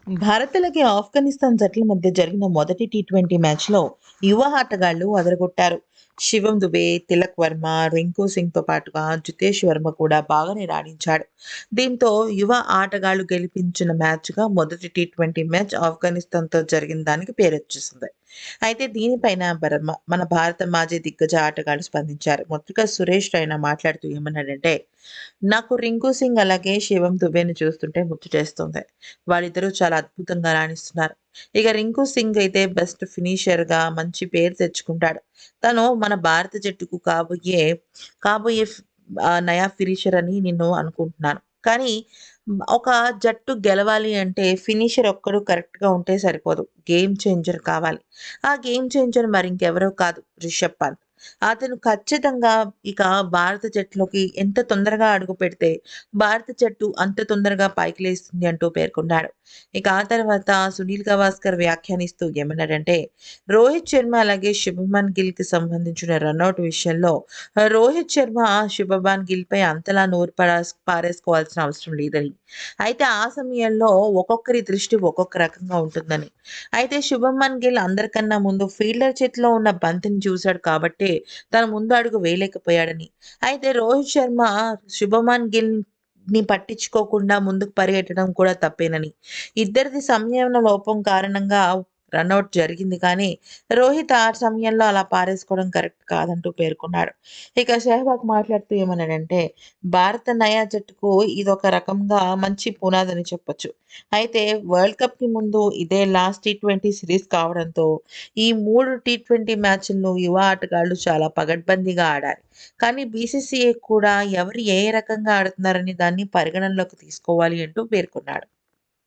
భారత్‌లకి ఆఫ్ఘనిస్తాన్ జట్ల మధ్య జరిగిన మొదటి టీ20 మ్యాచ్‌లో యువ ఆటగాళ్లు అదరగొట్టారు. శివం దుబే, తిలక్ వర్మ, రింకు సింగ్‌తో పాటుగా జితేష్ వర్మ కూడా బాగానే రాణించాడు. దీంతో యువ ఆటగాళ్లు గెలిపించిన మ్యాచ్‌గా మొదటి టీ20 మ్యాచ్ ఆఫ్ఘనిస్తాన్‌తో జరిగిన దానికి పేరొచ్చేసింది. అయితే దీనిపైన మన భారత మాజీ దిగ్గజ ఆటగాళ్లు స్పందించారు. మొదటగా సురేష్ రైనా మాట్లాడుతూ ఏమన్నాడంటే, నాకు రింకు సింగ్ అలాగే శివం దుబేని చూస్తుంటే ముచ్చటేస్తుంది. వాళ్ళిద్దరూ చాలా అద్భుతంగా రాణిస్తున్నారు. ఇక 'రింకు సింగ్' అయితే బెస్ట్ ఫినిషర్‌గా మంచి పేరు తెచ్చుకుంటాడు. తను మన భారత జట్టుకు కాబోయే నయా ఫినిషర్ అని నేను అనుకుంటున్నాను. కానీ ఒక జట్టు గెలవాలి అంటే ఫినిషర్ ఒక్కడు కరెక్ట్‌గా ఉంటే సరిపోదు. గేమ్ చేంజర్ కావాలి. ఆ గేమ్ చేంజర్ మరింకెవరో కాదు, రిషబ్ పంత్. అతను ఖచ్చితంగా ఇక భారత జట్టులోకి ఎంత తొందరగా అడుగుపెడితే భారత జట్టు అంత తొందరగా పైకి లేస్తుంది అంటూ పేర్కొన్నాడు. ఇక ఆ తర్వాత సునీల్ గవాస్కర్ వ్యాఖ్యానిస్తూ ఏమన్నాడంటే, రోహిత్ శర్మ అలాగే శుభమన్ గిల్‌కి సంబంధించిన రనౌట్ విషయంలో రోహిత్ శర్మ శుభమన్ గిల్‌పై అంతలా నోరు పారేసుకోవాల్సిన అవసరం లేదని. అయితే ఆ సమయంలో ఒక్కొక్కరి దృష్టి ఒక్కొక్క రకంగా ఉంటుందని. అయితే శుభమన్ గిల్ అందరికన్నా ముందు ఫీల్డర్ చేతిలో ఉన్న బంతిని చూశాడు కాబట్టే తన ముందు అడుగు వేయలేకపోయాడని. అయితే రోహిత్ శర్మ శుభమన్ గిల్‌ని పట్టించుకోకుండా ముందుకు పరిగెట్టడం కూడా తప్పేనని. ఇద్దరిది సంయమన లోపం కారణంగా రనౌట్ జరిగింది కానీ, రోహిత్ ఆ సమయంలో అలా పారేసుకోవడం కరెక్ట్ కాదంటూ పేర్కొన్నాడు. ఇక సెహ్వాగ్ మాట్లాడుతూ ఏమన్నాడంటే, భారత నయా జట్టుకు ఇదొక రకంగా మంచి పునాదని చెప్పొచ్చు. అయితే వరల్డ్ కప్‌కి ముందు ఇదే లాస్ట్ టీ20 సిరీస్ కావడంతో ఈ 3 టీ20 మ్యాచ్‌లను యువ ఆటగాళ్లు చాలా పగడ్బందీగా ఆడారు. కానీ బీసీసీఐ కూడా ఎవరు ఏ రకంగా ఆడుతున్నారనే దాన్ని పరిగణనలోకి తీసుకోవాలి అంటూ పేర్కొన్నాడు.